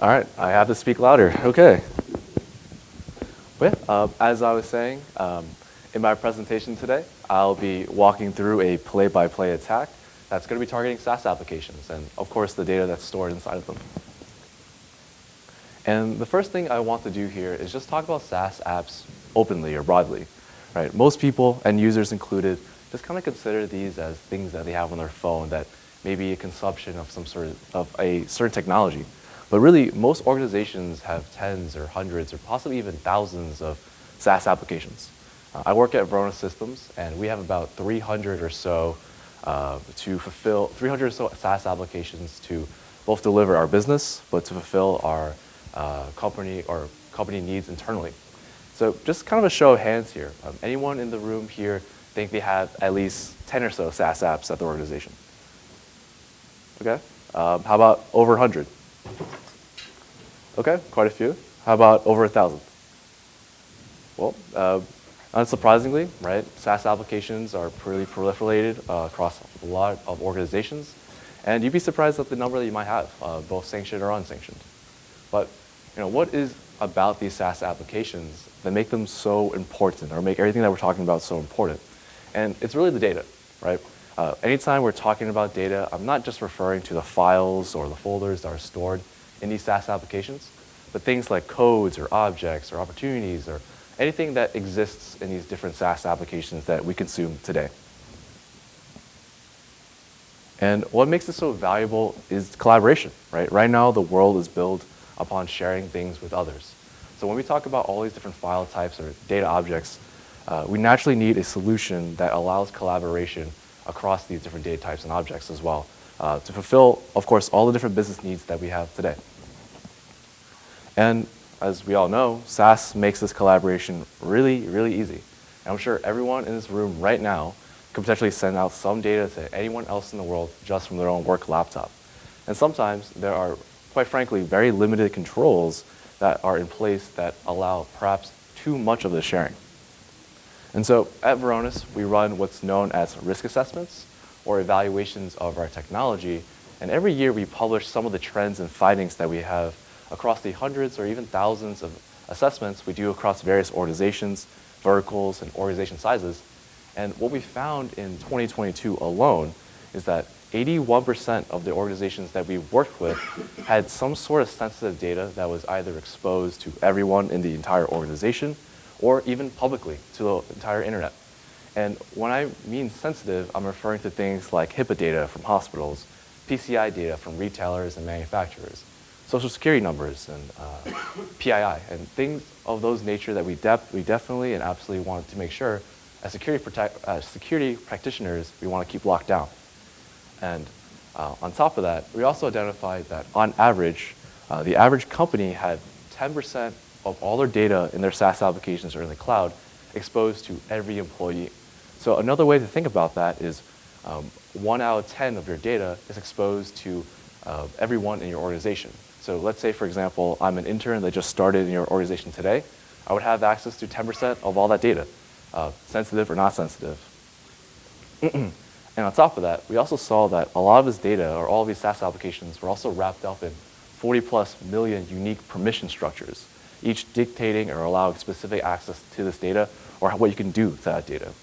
All right, I have to speak louder. Okay. As I was saying, in my presentation today, I'll be walking through a play-by-play attack that's going to be targeting SaaS applications and, of course, the data that's stored inside of them. And the first thing I want to do here is just talk about SaaS apps openly or broadly. Right? Most people, and users included, just kind of consider these as things that they have on their phone that may be a consumption of some sort of a certain technology. But really, most organizations have tens or hundreds or possibly even thousands of SaaS applications. I work at Verona Systems, and we have about 300 or so 300 or so SaaS applications to both deliver our business, but to fulfill our company needs internally. So just kind of a show of hands here. Anyone in the room here think they have at least 10 or so SaaS apps at the organization? Okay. How about over 100? Okay, quite a few. How about over 1,000? Well, unsurprisingly, right, SaaS applications are pretty proliferated across a lot of organizations. And you'd be surprised at the number that you might have, both sanctioned or unsanctioned. But what is about these SaaS applications that make them so important or make everything that we're talking about so important? And it's really the data, right? Anytime we're talking about data, I'm not just referring to the files or the folders that are stored in these SaaS applications, but things like codes or objects or opportunities or anything that exists in these different SaaS applications that we consume today. And what makes it so valuable is collaboration, right? Right now, the world is built upon sharing things with others. So when we talk about all these different file types or data objects, we naturally need a solution that allows collaboration across these different data types and objects as well to fulfill, of course, all the different business needs that we have today. And as we all know, SaaS makes this collaboration really, really easy. And I'm sure everyone in this room right now could potentially send out some data to anyone else in the world just from their own work laptop. And sometimes there are, quite frankly, very limited controls that are in place that allow perhaps too much of the sharing. And so at Varonis, we run what's known as risk assessments or evaluations of our technology. And every year we publish some of the trends and findings that we have across the hundreds or even thousands of assessments we do across various organizations, verticals, and organization sizes. And what we found in 2022 alone is that 81% of the organizations that we worked with had some sort of sensitive data that was either exposed to everyone in the entire organization or even publicly to the entire internet. And when I mean sensitive, I'm referring to things like HIPAA data from hospitals, PCI data from retailers and manufacturers, social security numbers and PII, and things of those nature that we definitely and absolutely want to make sure as security practitioners we want to keep locked down. And on top of that, we also identified that on average, the average company had 10% of all their data in their SaaS applications or in the cloud exposed to every employee. So another way to think about that is 1 out of 10 of your data is exposed to everyone in your organization. So let's say, for example, I'm an intern that just started in your organization today. I would have access to 10% of all that data, sensitive or not sensitive. And on top of that, we also saw that a lot of this data, or all of these SaaS applications, were also wrapped up in 40+ million unique permission structures, each dictating or allowing specific access to this data or what you can do to that data,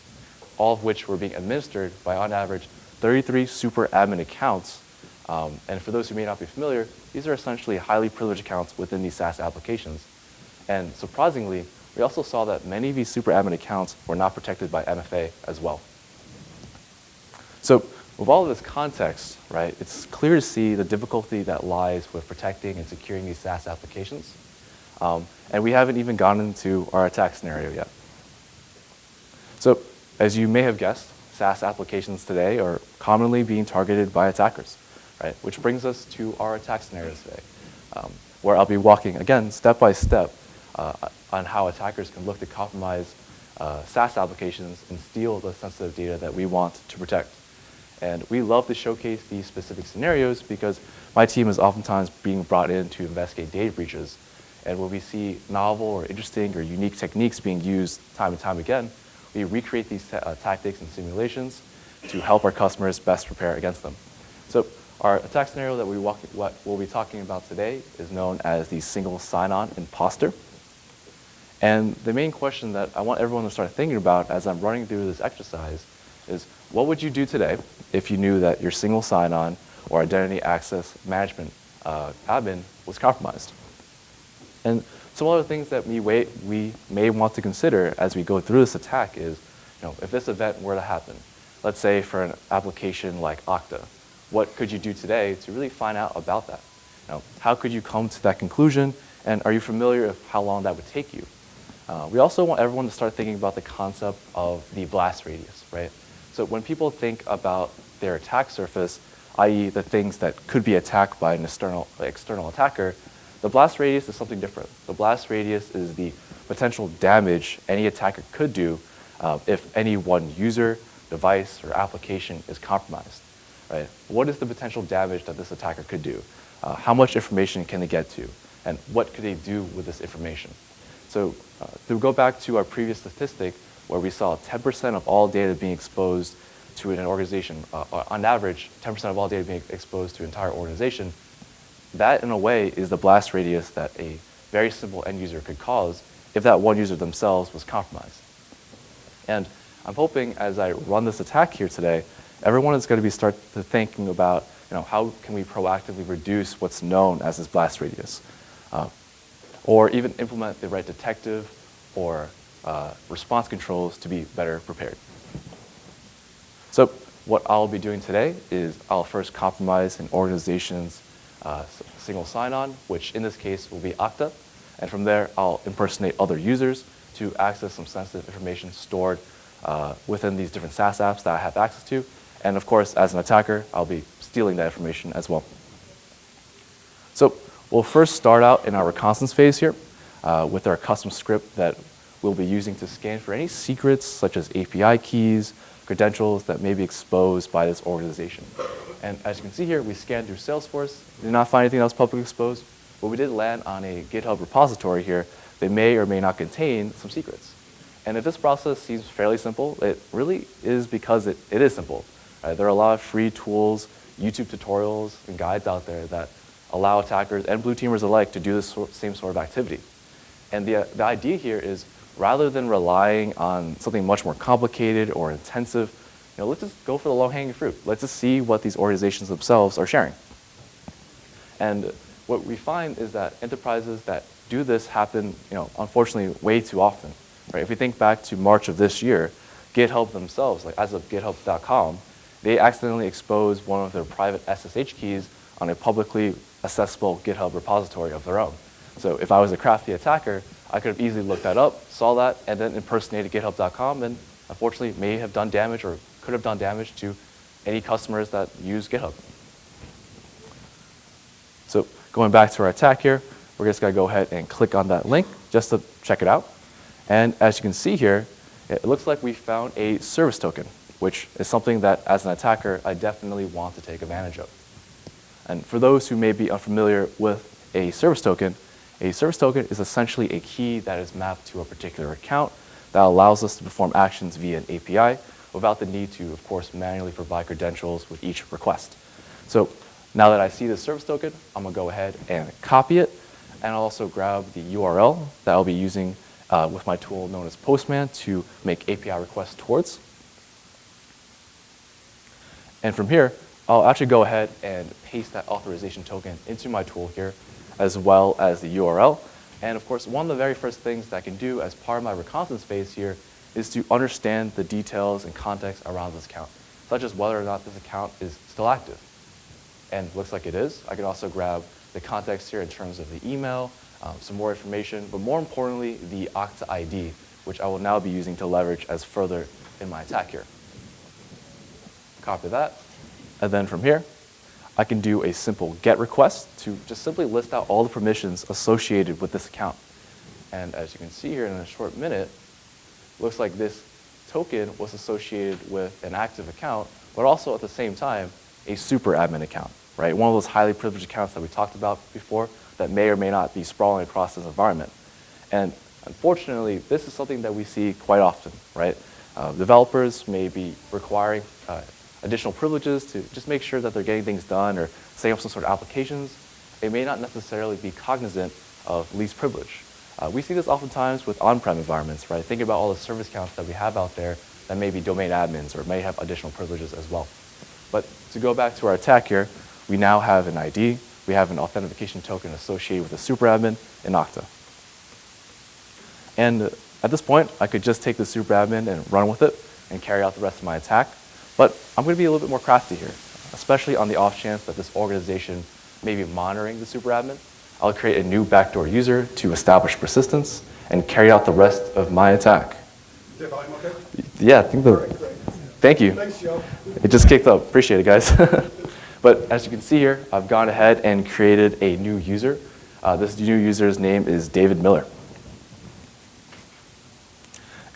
all of which were being administered by, on average, 33 super admin accounts. And for those who may not be familiar, these are essentially highly privileged accounts within these SaaS applications. And surprisingly, we also saw that many of these super admin accounts were not protected by MFA as well. So with all of this context, right, it's clear to see the difficulty that lies with protecting and securing these SaaS applications. And we haven't even gotten into our attack scenario yet. So as you may have guessed, SaaS applications today are commonly being targeted by attackers, right? Which brings us to our attack scenarios today, where I'll be walking, again, step by step on how attackers can look to compromise SaaS applications and steal the sensitive data that we want to protect. And we love to showcase these specific scenarios because my team is oftentimes being brought in to investigate data breaches. And when we see novel or interesting or unique techniques being used time and time again, we recreate these tactics and simulations to help our customers best prepare against them. So Our attack scenario that we'll be talking about today is known as the single sign-on imposter. And the main question that I want everyone to start thinking about as I'm running through this exercise is, what would you do today if you knew that your single sign-on or identity access management admin was compromised? And some other things that we may want to consider as we go through this attack is, if this event were to happen, let's say for an application like Okta, what could you do today to really find out about that? How could you come to that conclusion, and are you familiar with how long that would take you? We also want everyone to start thinking about the concept of the blast radius, right? So when people think about their attack surface, i.e. the things that could be attacked by an external attacker, the blast radius is something different. The blast radius is the potential damage any attacker could do if any one user, device, or application is compromised. Right? What is the potential damage that this attacker could do? How much information can they get to? And what could they do with this information? So to go back to our previous statistic where we saw 10% of all data being exposed to an organization, on average, 10% of all data being exposed to an entire organization, that in a way is the blast radius that a very simple end user could cause if that one user themselves was compromised. And I'm hoping as I run this attack here today, everyone is going to start thinking about, how can we proactively reduce what's known as this blast radius, or even implement the right detective or response controls to be better prepared. So what I'll be doing today is I'll first compromise an organization's single sign-on, which in this case will be Okta, and from there I'll impersonate other users to access some sensitive information stored within these different SaaS apps that I have access to. And of course, as an attacker, I'll be stealing that information as well. So we'll first start out in our reconnaissance phase here with our custom script that we'll be using to scan for any secrets such as API keys, credentials that may be exposed by this organization. And as you can see here, we scanned through Salesforce, did not find anything else publicly exposed, but we did land on a GitHub repository here that may or may not contain some secrets. And if this process seems fairly simple, it really is because it is simple. Right? There are a lot of free tools, YouTube tutorials, and guides out there that allow attackers and blue teamers alike to do this same sort of activity. And the idea here is, rather than relying on something much more complicated or intensive, let's just go for the low-hanging fruit. Let's just see what these organizations themselves are sharing. And what we find is that enterprises that do this happen, unfortunately, way too often. Right? If we think back to March of this year, GitHub themselves, like as of GitHub.com, they accidentally exposed one of their private SSH keys on a publicly accessible GitHub repository of their own. So if I was a crafty attacker, I could have easily looked that up, saw that, and then impersonated GitHub.com, and unfortunately may have done damage or could have done damage to any customers that use GitHub. So going back to our attack here, we're just going to go ahead and click on that link just to check it out. And as you can see here, it looks like we found a service token, which is something that, as an attacker, I definitely want to take advantage of. And for those who may be unfamiliar with a service token is essentially a key that is mapped to a particular account that allows us to perform actions via an API without the need to, of course, manually provide credentials with each request. So now that I see the service token, I'm going to go ahead and copy it, and I'll also grab the URL that I'll be using with my tool known as Postman to make API requests towards. And from here, I'll actually go ahead and paste that authorization token into my tool here, as well as the URL. And of course, one of the very first things that I can do as part of my reconnaissance phase here is to understand the details and context around this account, such as whether or not this account is still active. And looks like it is. I can also grab the context here in terms of the email, some more information, but more importantly, the Okta ID, which I will now be using to leverage as further in my attack here. Copy that. And then from here, I can do a simple GET request to just simply list out all the permissions associated with this account. And as you can see here in a short minute, looks like this token was associated with an active account, but also at the same time, a super admin account, right? One of those highly privileged accounts that we talked about before that may or may not be sprawling across this environment. And unfortunately, this is something that we see quite often, right? Developers may be requiring additional privileges to just make sure that they're getting things done or setting up some sort of applications, they may not necessarily be cognizant of least privilege. We see this oftentimes with on-prem environments, right? Think about all the service counts that we have out there that may be domain admins or may have additional privileges as well. But to go back to our attack here, we now have an ID, we have an authentication token associated with a superadmin in Okta. And at this point, I could just take the superadmin and run with it and carry out the rest of my attack. But I'm going to be a little bit more crafty here, especially on the off chance that this organization may be monitoring the superadmin. I'll create a new backdoor user to establish persistence and carry out the rest of my attack. Is the volume okay? Yeah, I think Great. Thank you. Thanks, Joe. It just kicked up. Appreciate it, guys. But as you can see here, I've gone ahead and created a new user. This new user's name is David Miller.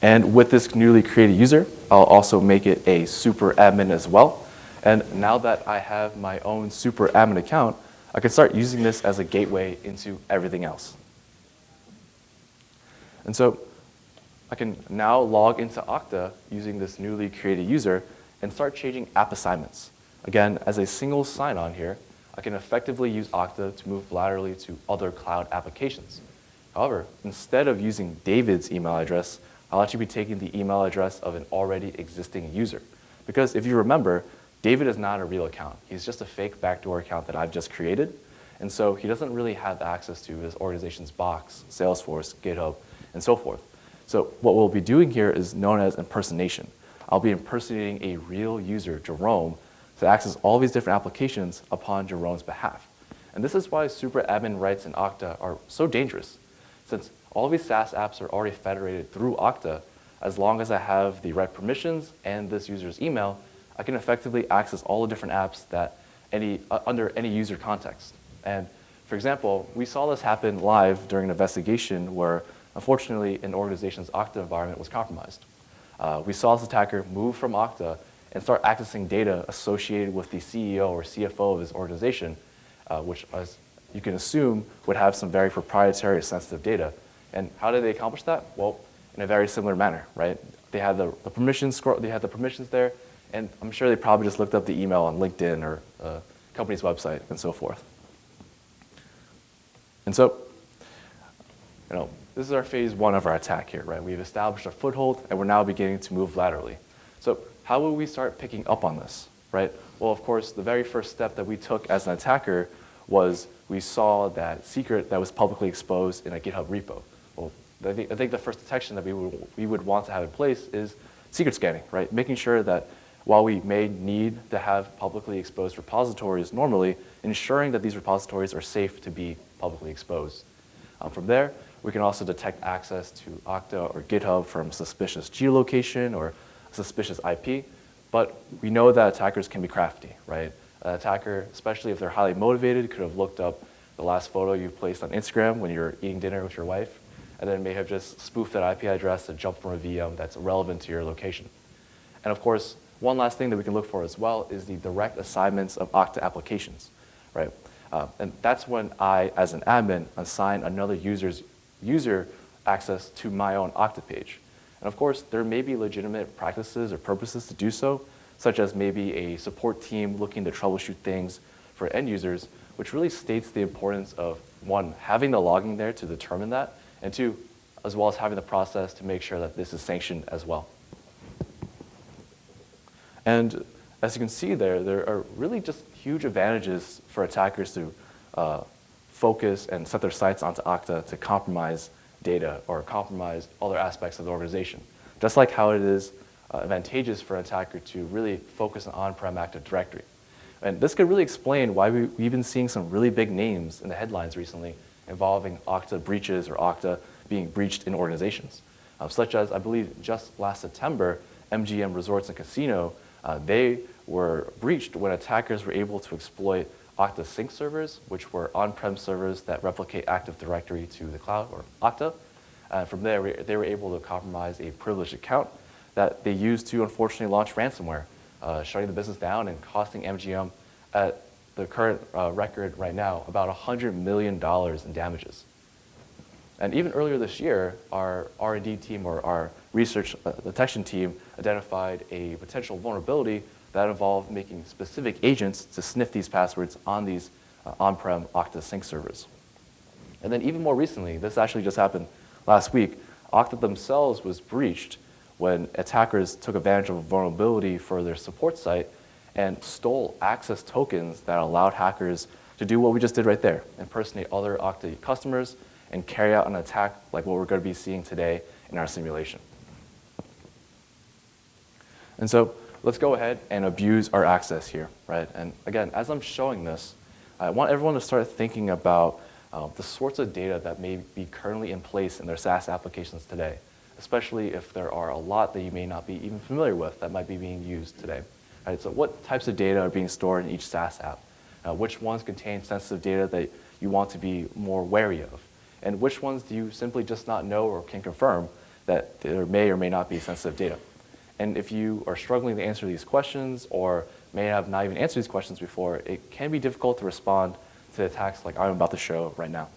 And with this newly created user, I'll also make it a super admin as well. And now that I have my own super admin account, I can start using this as a gateway into everything else. And so I can now log into Okta using this newly created user and start changing app assignments. Again, as a single sign-on here, I can effectively use Okta to move laterally to other cloud applications. However, instead of using David's email address, I'll actually be taking the email address of an already existing user. Because if you remember, David is not a real account. He's just a fake backdoor account that I've just created. And so he doesn't really have access to his organization's Box, Salesforce, GitHub, and so forth. So what we'll be doing here is known as impersonation. I'll be impersonating a real user, Jerome, to access all these different applications upon Jerome's behalf. And this is why super admin rights in Okta are so dangerous. Since all these SaaS apps are already federated through Okta, as long as I have the right permissions and this user's email, I can effectively access all the different apps that under any user context. And for example, we saw this happen live during an investigation where, unfortunately, an organization's Okta environment was compromised. We saw this attacker move from Okta and start accessing data associated with the CEO or CFO of his organization, which, as you can assume, would have some very proprietary or sensitive data. And how did they accomplish that? Well, in a very similar manner, right? They had the permissions there, and I'm sure they probably just looked up the email on LinkedIn or a company's website and so forth. And so, this is our phase one of our attack here, right? We've established a foothold, and we're now beginning to move laterally. So how will we start picking up on this, right? Well, of course, the very first step that we took as an attacker was we saw that secret that was publicly exposed in a GitHub repo. Well, I think the first detection that we would want to have in place is secret scanning, right? Making sure that while we may need to have publicly exposed repositories normally, ensuring that these repositories are safe to be publicly exposed. From there, we can also detect access to Okta or GitHub from suspicious geolocation or suspicious IP, but we know that attackers can be crafty, right? An attacker, especially if they're highly motivated, could have looked up the last photo you placed on Instagram when you're eating dinner with your wife, and then may have just spoofed that IP address to jump from a VM that's relevant to your location. And of course, one last thing that we can look for as well is the direct assignments of Okta applications, right? And that's when I, as an admin, assign another user's user access to my own Okta page. And of course, there may be legitimate practices or purposes to do so, such as maybe a support team looking to troubleshoot things for end users, which really states the importance of, one, having the logging there to determine that, and two, as well as having the process to make sure that this is sanctioned as well. And as you can see there are really just huge advantages for attackers to focus and set their sights onto Okta to compromise data or compromise other aspects of the organization. Just like how it is advantageous for an attacker to really focus on on-prem Active Directory. And this could really explain why we've been seeing some really big names in the headlines recently involving Okta breaches or Okta being breached in organizations. Such as, I believe, just last September, MGM Resorts and Casino, they were breached when attackers were able to exploit Okta Sync servers, which were on-prem servers that replicate Active Directory to the cloud, or Okta. From there, they were able to compromise a privileged account that they used to unfortunately launch ransomware, shutting the business down and costing MGM at the current record right now about $100 million in damages. And even earlier this year, our R&D team or our research detection team identified a potential vulnerability that involve making specific agents to sniff these passwords on these on-prem Okta sync servers. And then even more recently, this actually just happened last week, Okta themselves was breached when attackers took advantage of a vulnerability for their support site and stole access tokens that allowed hackers to do what we just did right there, impersonate other Okta customers and carry out an attack like what we're going to be seeing today in our simulation. And so let's go ahead and abuse our access here, right? And again, as I'm showing this, I want everyone to start thinking about the sorts of data that may be currently in place in their SaaS applications today, especially if there are a lot that you may not be even familiar with that might be being used today. Right, so what types of data are being stored in each SaaS app? Which ones contain sensitive data that you want to be more wary of? And which ones do you simply just not know or can confirm that there may or may not be sensitive data? And if you are struggling to answer these questions or may have not even answered these questions before, it can be difficult to respond to attacks like I'm about to show right now.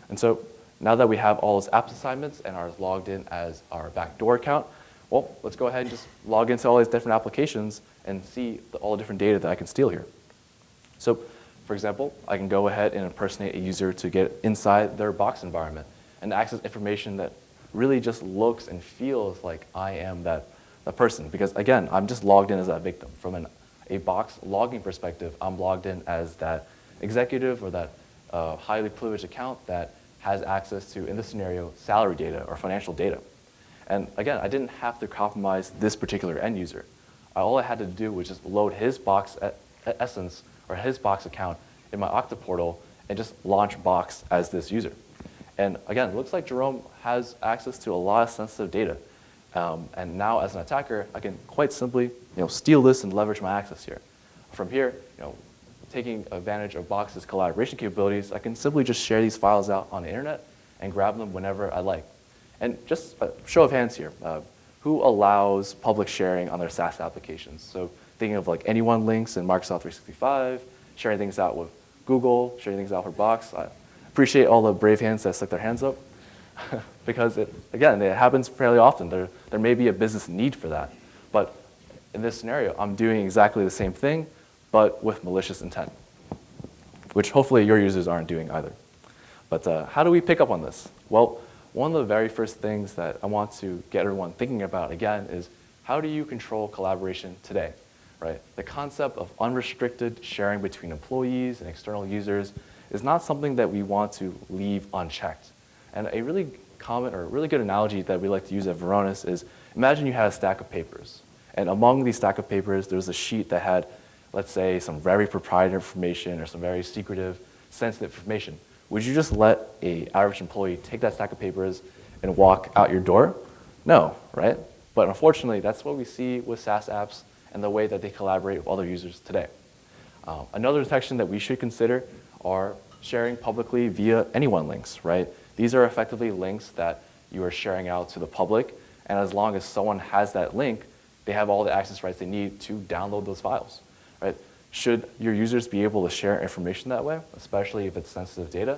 And so now that we have all those apps assignments and are logged in as our backdoor account, well, let's go ahead and just log into all these different applications and see all the different data that I can steal here. So, for example, I can go ahead and impersonate a user to get inside their Box environment and access information that really just looks and feels like I am that person. Because again, I'm just logged in as that victim. From a Box logging perspective, I'm logged in as that executive or that highly privileged account that has access to, in this scenario, salary data or financial data. And again, I didn't have to compromise this particular end user. All I had to do was just load his Box essence or his Box account in my Okta portal and just launch Box as this user. And again, it looks like Jerome has access to a lot of sensitive data. And now as an attacker, I can quite simply steal this and leverage my access here. From here, taking advantage of Box's collaboration capabilities, I can simply just share these files out on the internet and grab them whenever I like. And just a show of hands here, who allows public sharing on their SaaS applications? So thinking of like anyone links in Microsoft 365, sharing things out with Google, sharing things out for Box. I appreciate all the brave hands that stick their hands up because again, it happens fairly often. There may be a business need for that. But in this scenario, I'm doing exactly the same thing, but with malicious intent, which hopefully your users aren't doing either. But how do we pick up on this? Well, one of the very first things that I want to get everyone thinking about again is how do you control collaboration today, right? The concept of unrestricted sharing between employees and external users is not something that we want to leave unchecked. And a really common or really good analogy that we like to use at Varonis is imagine you had a stack of papers. And among these stack of papers, there was a sheet that had, let's say, some very proprietary information or some very secretive, sensitive information. Would you just let an average employee take that stack of papers and walk out your door? No, right? But unfortunately, that's what we see with SaaS apps and the way that they collaborate with other users today. Another detection that we should consider are sharing publicly via anyone links, right? These are effectively links that you are sharing out to the public, and as long as someone has that link, they have all the access rights they need to download those files, right? Should your users be able to share information that way, especially if it's sensitive data?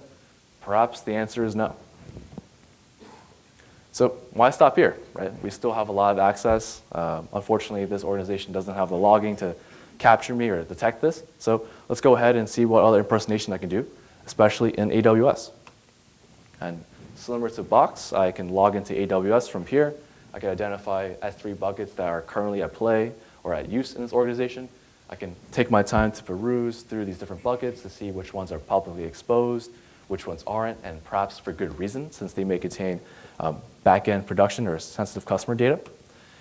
Perhaps the answer is no. So why stop here, right? We still have a lot of access. Unfortunately, this organization doesn't have the logging to capture me or detect this. So let's go ahead and see what other impersonation I can do, especially in AWS. And similar to Box, I can log into AWS from here. I can identify S3 buckets that are currently at play or at use in this organization. I can take my time to peruse through these different buckets to see which ones are publicly exposed, which ones aren't, and perhaps for good reason, since they may contain back-end production or sensitive customer data.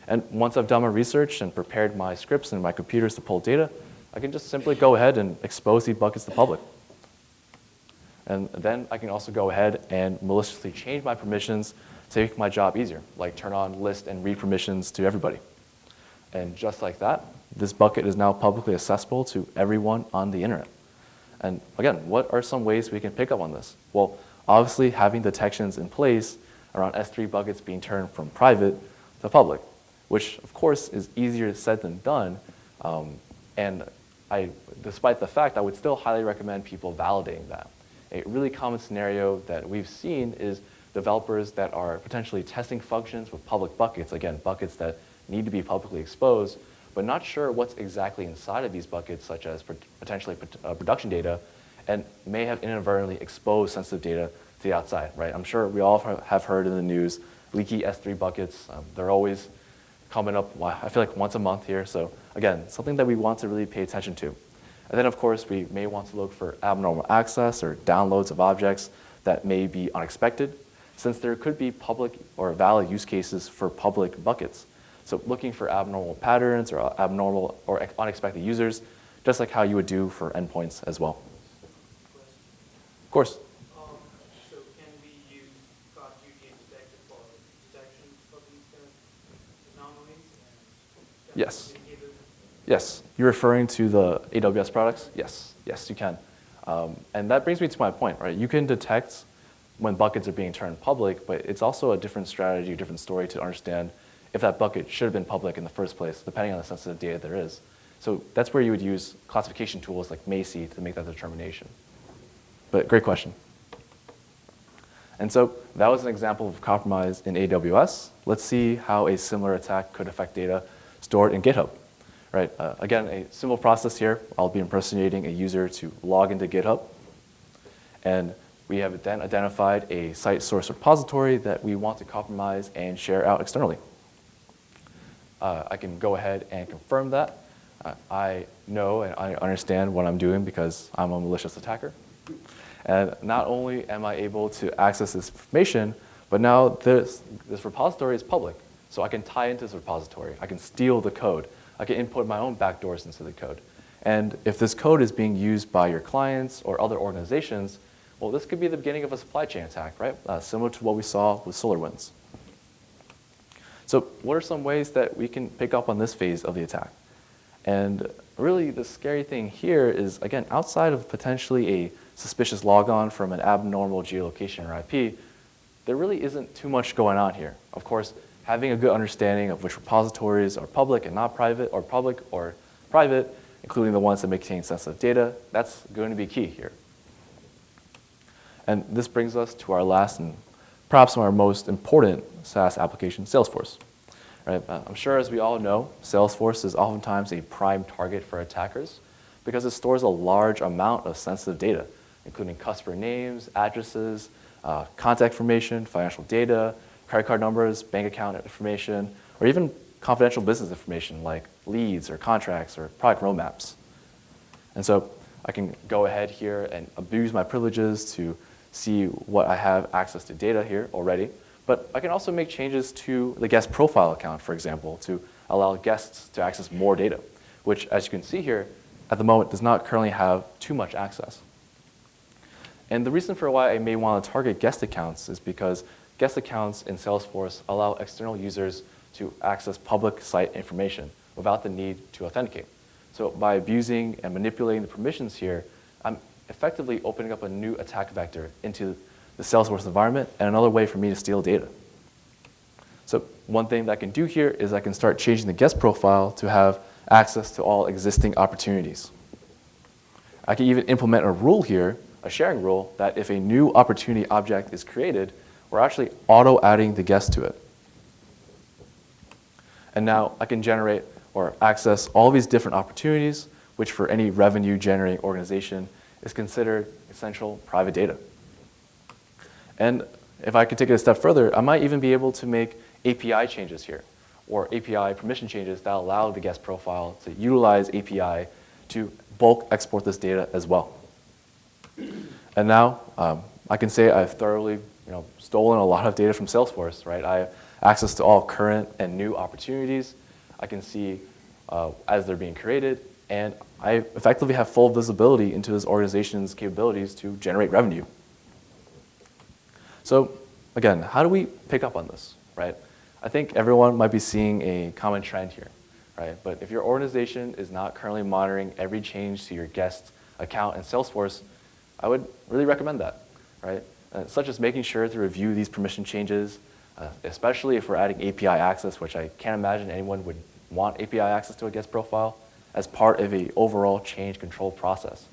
And once I've done my research and prepared my scripts and my computers to pull data, I can just simply go ahead and expose these buckets to public. And then I can also go ahead and maliciously change my permissions to make my job easier, like turn on list and read permissions to everybody. And just like that, this bucket is now publicly accessible to everyone on the internet. And again, what are some ways we can pick up on this? Well, obviously having detections in place around S3 buckets being turned from private to public, which of course is easier said than done. And despite the fact, I would still highly recommend people validating that. A really common scenario that we've seen is developers that are potentially testing functions with public buckets, again, buckets that need to be publicly exposed, but not sure what's exactly inside of these buckets, such as potentially production data, and may have inadvertently exposed sensitive data to the outside, right? I'm sure we all have heard in the news, leaky S3 buckets. They're always coming up, I feel like once a month here. So again, something that we want to really pay attention to. And then of course, we may want to look for abnormal access or downloads of objects that may be unexpected, since there could be public or valid use cases for public buckets. So looking for abnormal patterns or abnormal or unexpected users, just like how you would do for endpoints as well. Of course. So can we use God duty expected for detection of these kind of anomalies? Yes. Yes. You're referring to the AWS products? Yes. Yes, you can. And that brings me to my point, right? You can detect when buckets are being turned public, but it's also a different strategy, a different story to understand if that bucket should have been public in the first place, depending on the sensitive data there is. So that's where you would use classification tools like Macy to make that determination. But great question. And so that was an example of compromise in AWS. Let's see how a similar attack could affect data stored in GitHub. Right? Again, a simple process here. I'll be impersonating a user to log into GitHub. And we have then identified a site source repository that we want to compromise and share out externally. I can go ahead and confirm that. I know and I understand what I'm doing because I'm a malicious attacker. And not only am I able to access this information, but now this repository is public. So I can tie into this repository. I can steal the code. I can input my own backdoors into the code. And if this code is being used by your clients or other organizations, well, this could be the beginning of a supply chain attack, right? Similar to what we saw with SolarWinds. So what are some ways that we can pick up on this phase of the attack? And really the scary thing here is, again, outside of potentially a suspicious logon from an abnormal geolocation or IP, there really isn't too much going on here. Of course, having a good understanding of which repositories are public and not private, or public or private, including the ones that may contain sensitive data, that's going to be key here. And this brings us to our last and perhaps our most important SaaS application, Salesforce. Right? I'm sure as we all know, Salesforce is oftentimes a prime target for attackers because it stores a large amount of sensitive data, including customer names, addresses, contact information, financial data, credit card numbers, bank account information, or even confidential business information like leads or contracts or product roadmaps. And so I can go ahead here and abuse my privileges to see what I have access to data here already. But I can also make changes to the guest profile account, for example, to allow guests to access more data, which, as you can see here, at the moment does not currently have too much access. And the reason for why I may want to target guest accounts is because guest accounts in Salesforce allow external users to access public site information without the need to authenticate. So by abusing and manipulating the permissions here, I'm effectively opening up a new attack vector into the Salesforce environment and another way for me to steal data. So one thing that I can do here is I can start changing the guest profile to have access to all existing opportunities. I can even implement a rule here, a sharing rule, that if a new opportunity object is created, we're actually auto-adding the guest to it. And now I can generate or access all these different opportunities, which for any revenue-generating organization is considered essential private data. And if I could take it a step further, I might even be able to make API changes here, or API permission changes that allow the guest profile to utilize API to bulk export this data as well. And now I can say I've thoroughly stolen a lot of data from Salesforce, right? I have access to all current and new opportunities. I can see as they're being created, and I effectively have full visibility into this organization's capabilities to generate revenue. So again, how do we pick up on this, right? I think everyone might be seeing a common trend here, right? But if your organization is not currently monitoring every change to your guest account in Salesforce, I would really recommend that, right? Such as making sure to review these permission changes, especially if we're adding API access, which I can't imagine anyone would want API access to a guest profile, as part of an overall change control process.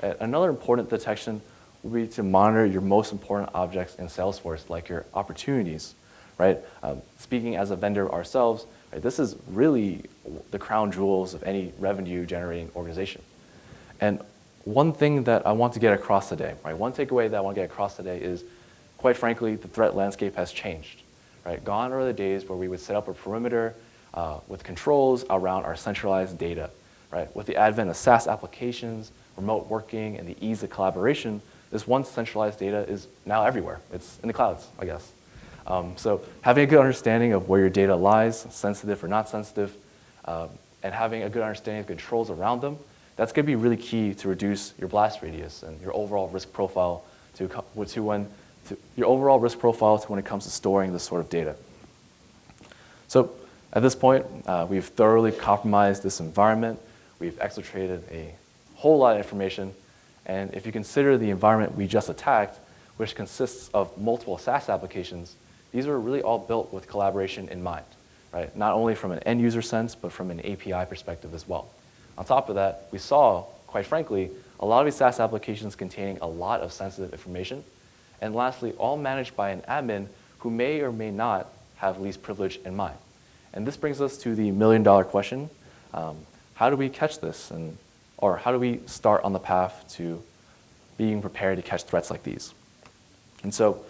Another important detection would be to monitor your most important objects in Salesforce, like your opportunities, right? Speaking as a vendor ourselves, right, this is really the crown jewels of any revenue-generating organization. And one thing that I want to get across today, right, one takeaway that I want to get across today is, quite frankly, the threat landscape has changed. Right? Gone are the days where we would set up a perimeter with controls around our centralized data. Right? With the advent of SaaS applications, remote working, and the ease of collaboration, this one centralized data is now everywhere. It's in the clouds, I guess. So having a good understanding of where your data lies, sensitive or not sensitive, and having a good understanding of controls around them, that's going to be really key to reduce your blast radius and your overall risk profile your overall risk profile to when it comes to storing this sort of data. So at this point, we've thoroughly compromised this environment. We've exfiltrated a whole lot of information. And if you consider the environment we just attacked, which consists of multiple SaaS applications, these were really all built with collaboration in mind, right? Not only from an end user sense, but from an API perspective as well. On top of that, we saw, quite frankly, a lot of these SaaS applications containing a lot of sensitive information. And lastly, all managed by an admin who may or may not have least privilege in mind. And this brings us to the million-dollar question. How do we catch this? Or how do we start on the path to being prepared to catch threats like these? And so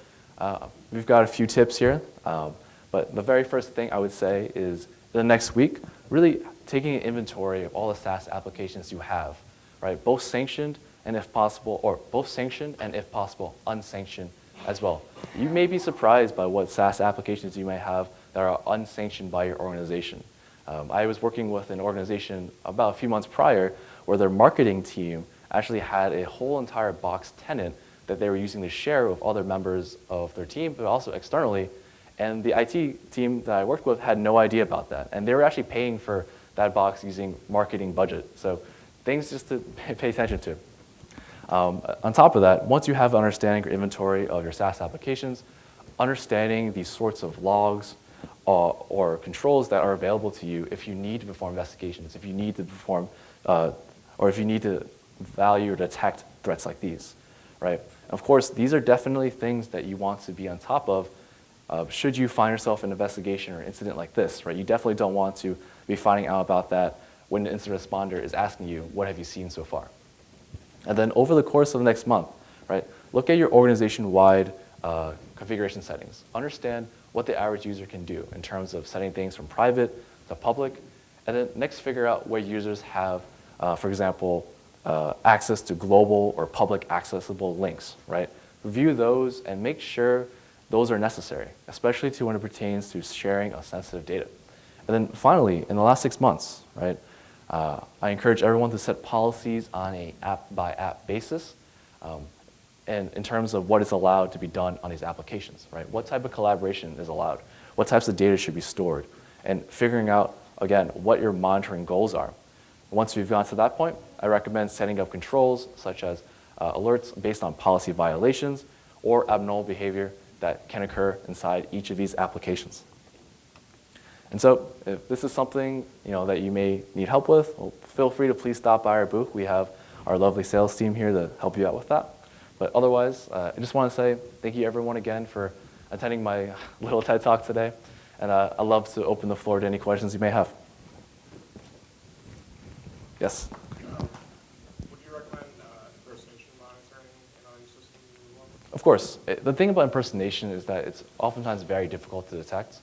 we've got a few tips here. But the very first thing I would say is the next week, really taking an inventory of all the SaaS applications you have, right? Both sanctioned and if possible, or both sanctioned and if possible, unsanctioned as well. You may be surprised by what SaaS applications you may have that are unsanctioned by your organization. I was working with an organization about a few months prior where their marketing team actually had a whole entire box tenant that they were using to share with other members of their team, but also externally. And the IT team that I worked with had no idea about that. And they were actually paying for that box using marketing budget. So things just to pay attention to. On top of that, once you have an understanding or inventory of your SaaS applications, understanding these sorts of logs or controls that are available to you if you need to perform investigations, if you need to perform, or if you need to value or detect threats like these, right? Of course, these are definitely things that you want to be on top of should you find yourself in an investigation or incident like this, right? You definitely don't want to be finding out about that when the incident responder is asking you, what have you seen so far? And then over the course of the next month, right, look at your organization-wide configuration settings. Understand what the average user can do in terms of setting things from private to public. And then next figure out where users have, for example, access to global or public accessible links, right? Review those and make sure those are necessary, especially when it pertains to sharing of sensitive data. And then finally, in the last 6 months, right, I encourage everyone to set policies on an app-by-app basis and in terms of what is allowed to be done on these applications, right? What type of collaboration is allowed? What types of data should be stored? And figuring out, again, what your monitoring goals are. Once we've gone to that point, I recommend setting up controls such as alerts based on policy violations or abnormal behavior that can occur inside each of these applications. And so if this is something that you may need help with, well, feel free to please stop by our booth. We have our lovely sales team here to help you out with that. But otherwise, I just want to say thank you everyone again for attending my little TED Talk today. And I'd love to open the floor to any questions you may have. Yes? Would you recommend impersonation monitoring in all your systems as well? Of course. The thing about impersonation is that it's oftentimes very difficult to detect.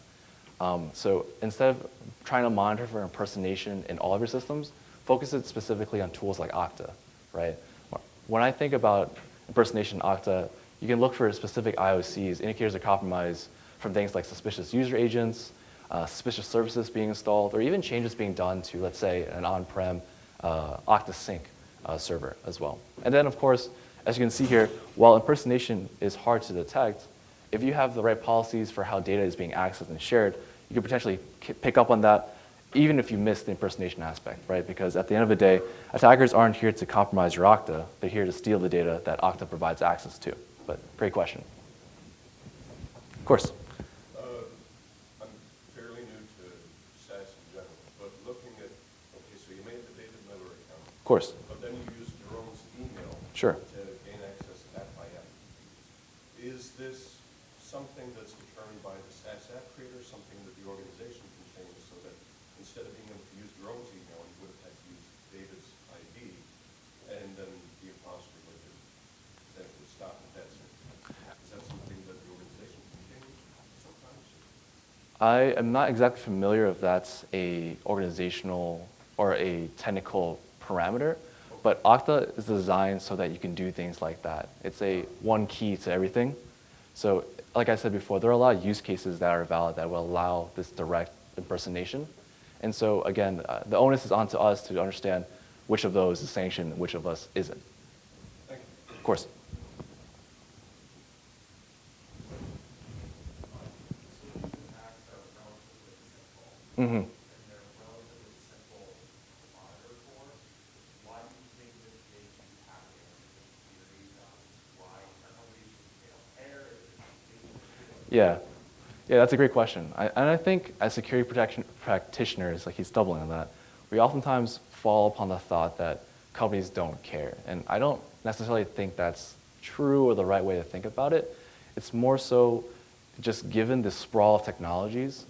So instead of trying to monitor for impersonation in all of your systems, focus it specifically on tools like Okta, right? When I think about impersonation in Okta, you can look for specific IOCs, indicators of compromise, from things like suspicious user agents, suspicious services being installed, or even changes being done to, let's say, an on-prem Okta Sync server as well. And then, of course, as you can see here, while impersonation is hard to detect, if you have the right policies for how data is being accessed and shared, you can potentially pick up on that even if you miss the impersonation aspect, right? Because at the end of the day, attackers aren't here to compromise your Okta. They're here to steal the data that Okta provides access to. But great question. Of course. I'm fairly new to SaaS in general, but looking at, okay, so you made the David Miller account. Of course. But then you used Jerome's email Sure. to gain access app by app. Is this something that's determined by the SaaS app creator, something that the organization can change so that instead of being able to use Jerome's email, you would have had to use David's ID, and then the imposter would have potentially stopped at that certain. Is that something that the organization can change sometimes? I am not exactly familiar if that's a organizational or a technical parameter, but Okta is designed so that you can do things like that. It's a one key to everything. So like I said before, there are a lot of use cases that are valid that will allow this direct impersonation. And so again, the onus is onto us to understand which of those is sanctioned and which of us isn't. Thank you. Of course. Solution acts are relatively simple, Mm-hmm. and they're relatively simple to monitor for. Why do you think this makes you happy? Theories on why somebody should fail care? Yeah. Yeah, that's a great question. And I think as security protection practitioners, like he's doubling on that, we oftentimes fall upon the thought that companies don't care. And I don't necessarily think that's true or the right way to think about it. It's more so just given the sprawl of technologies,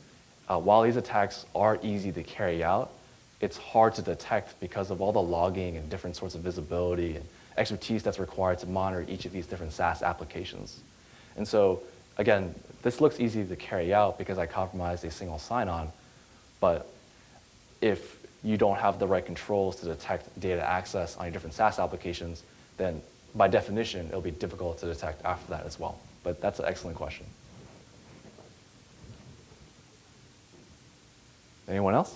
while these attacks are easy to carry out, it's hard to detect because of all the logging and different sorts of visibility and expertise that's required to monitor each of these different SaaS applications. And so, again, this looks easy to carry out because I compromised a single sign-on, but if you don't have the right controls to detect data access on your different SaaS applications, then by definition, it'll be difficult to detect after that as well. But that's an excellent question. Anyone else?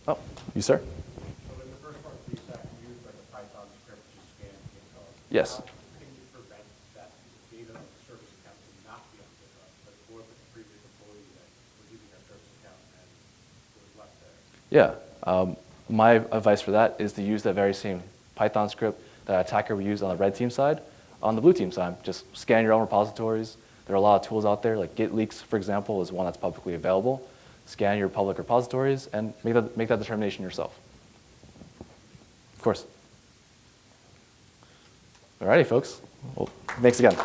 Oh, you, sir? So in the first part of the attack, you used like a Python script to scan GitHub. Yes. How can you prevent that data of the service account to not be on GitHub, but for the previous employee that was using their service account and it was left there? Yeah. My advice for that is to use that very same Python script that attacker would use on the red team side. On the blue team side, just scan your own repositories. There are a lot of tools out there, like Git leaks, for example, is one that's publicly available. Scan your public repositories and make that determination yourself. Of course. All righty, folks. Well, thanks again.